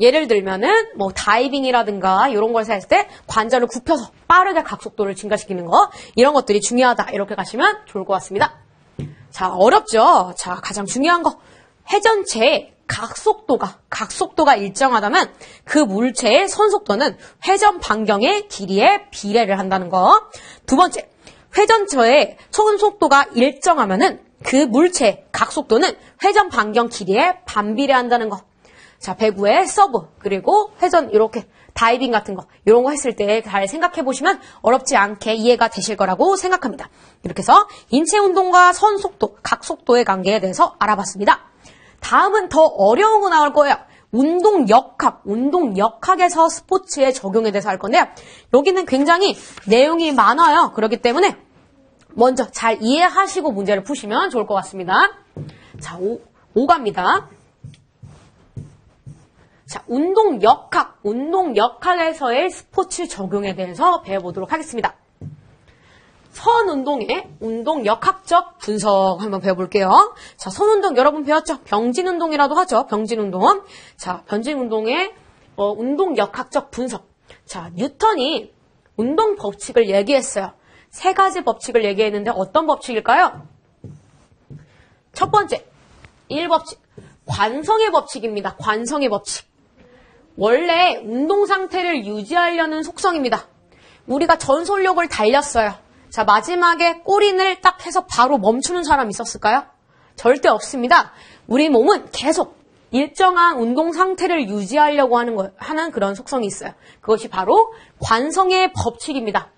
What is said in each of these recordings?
예를 들면은 뭐 다이빙이라든가 이런 걸 할 때 관절을 굽혀서 빠르게 각속도를 증가시키는 거, 이런 것들이 중요하다. 이렇게 가시면 좋을 것 같습니다. 자, 어렵죠? 자, 가장 중요한 거. 회전체의 각속도가 일정하다면 그 물체의 선속도는 회전 반경의 길이에 비례를 한다는 거. 두 번째, 회전체의 선속도가 일정하면은 그 물체의 각속도는 회전 반경 길이에 반비례한다는 거. 자, 배구의 서브, 그리고 회전 이렇게 다이빙 같은 거, 이런 거 했을 때 잘 생각해 보시면 어렵지 않게 이해가 되실 거라고 생각합니다. 이렇게 해서 인체 운동과 선속도, 각속도의 관계에 대해서 알아봤습니다. 다음은 더 어려운 거 나올 거예요. 운동역학에서 스포츠의 적용에 대해서 할 건데요. 여기는 굉장히 내용이 많아요. 그렇기 때문에 먼저 잘 이해하시고 문제를 푸시면 좋을 것 같습니다. 자, 5갑니다. 자, 운동역학에서의 스포츠 적용에 대해서 배워보도록 하겠습니다. 선운동의 운동역학적 분석 한번 배워볼게요. 자, 선운동 여러분 배웠죠? 병진운동이라도 하죠. 병진운동. 자, 병진운동의 운동역학적 분석. 자, 뉴턴이 운동 법칙을 얘기했어요. 3가지 법칙을 얘기했는데 어떤 법칙일까요? 첫 번째, 1법칙. 관성의 법칙입니다. 관성의 법칙. 원래 운동 상태를 유지하려는 속성입니다. 우리가 전속력을 달렸어요. 자, 마지막에 꼬린을 딱 해서 바로 멈추는 사람 있었을까요? 절대 없습니다. 우리 몸은 계속 일정한 운동 상태를 유지하려고 하는 그런 속성이 있어요. 그것이 바로 관성의 법칙입니다.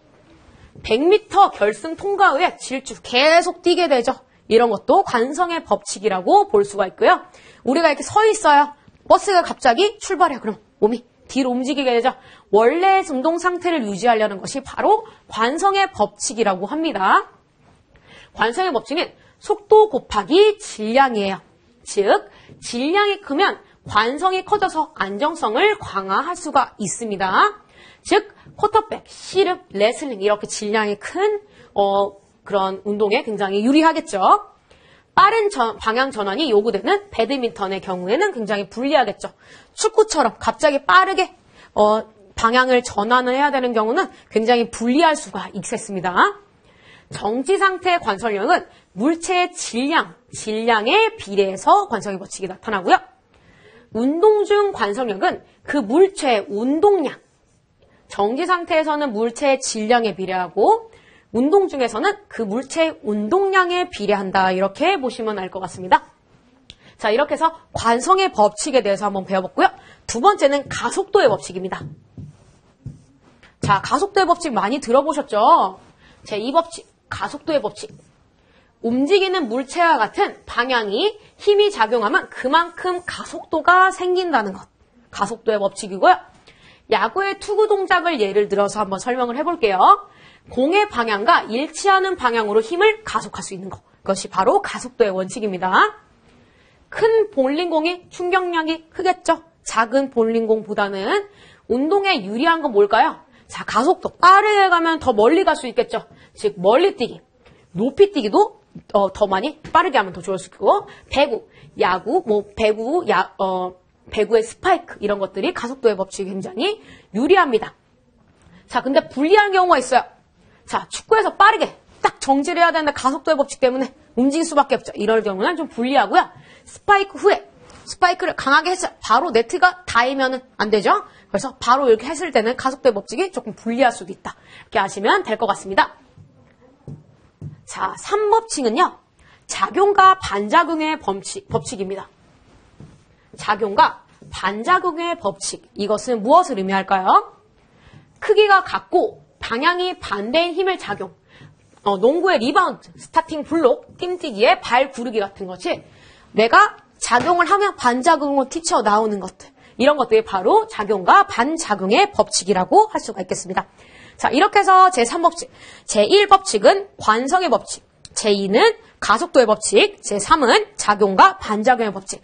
100m 결승 통과 후에 질주 계속 뛰게 되죠. 이런 것도 관성의 법칙이라고 볼 수가 있고요. 우리가 이렇게 서 있어요. 버스가 갑자기 출발해요. 그럼 몸이 뒤로 움직이게 되죠. 원래 운동 상태를 유지하려는 것이 바로 관성의 법칙이라고 합니다. 관성의 법칙은 속도 곱하기 질량이에요. 즉, 질량이 크면 관성이 커져서 안정성을 강화할 수가 있습니다. 즉, 쿼터백, 씨름, 레슬링 이렇게 질량이 큰 그런 운동에 굉장히 유리하겠죠. 빠른 방향 전환이 요구되는 배드민턴의 경우에는 굉장히 불리하겠죠. 축구처럼 갑자기 빠르게 방향을 전환을 해야 되는 경우는 굉장히 불리할 수가 있겠습니다. 정지 상태의 관성력은 물체의 질량에 비례해서 관성의 법칙이 나타나고요. 운동 중 관성력은 그 물체의 운동량, 정지 상태에서는 물체의 질량에 비례하고 운동 중에서는 그 물체의 운동량에 비례한다. 이렇게 보시면 알 것 같습니다. 자, 이렇게 해서 관성의 법칙에 대해서 한번 배워봤고요. 두 번째는 가속도의 법칙입니다. 자, 가속도의 법칙 많이 들어보셨죠? 제2법칙, 가속도의 법칙. 움직이는 물체와 같은 방향이 힘이 작용하면 그만큼 가속도가 생긴다는 것. 가속도의 법칙이고요. 야구의 투구 동작을 예를 들어서 한번 설명을 해볼게요. 공의 방향과 일치하는 방향으로 힘을 가속할 수 있는 것. 그것이 바로 가속도의 원칙입니다. 큰 볼링공이 충격량이 크겠죠? 작은 볼링공보다는 운동에 유리한 건 뭘까요? 자, 가속도. 빠르게 가면 더 멀리 갈 수 있겠죠? 즉, 멀리 뛰기. 높이 뛰기도 더 많이 빠르게 하면 더 좋을 수 있고, 배구, 야구, 배구의 스파이크 이런 것들이 가속도의 법칙이 굉장히 유리합니다. 자, 근데 불리한 경우가 있어요. 자, 축구에서 빠르게 딱 정지를 해야 되는데 가속도의 법칙 때문에 움직일 수밖에 없죠. 이럴 경우는 좀 불리하고요. 스파이크 후에 스파이크를 강하게 했어요. 바로 네트가 닿으면 안 되죠. 그래서 바로 이렇게 했을 때는 가속도의 법칙이 조금 불리할 수도 있다. 이렇게 아시면 될 것 같습니다. 자, 3법칙은요. 작용과 반작용의 법칙입니다. 작용과 반작용의 법칙. 이것은 무엇을 의미할까요? 크기가 같고 방향이 반대인 힘을 작용. 농구의 리바운드, 스타팅 블록, 띵뛰기의 발 구르기 같은 것이 내가 작용을 하면 반작용으로 튀쳐나오는 것들. 이런 것들이 바로 작용과 반작용의 법칙이라고 할 수가 있겠습니다. 자, 이렇게 해서 제3법칙, 제1법칙은 관성의 법칙, 제2는 가속도의 법칙, 제3은 작용과 반작용의 법칙.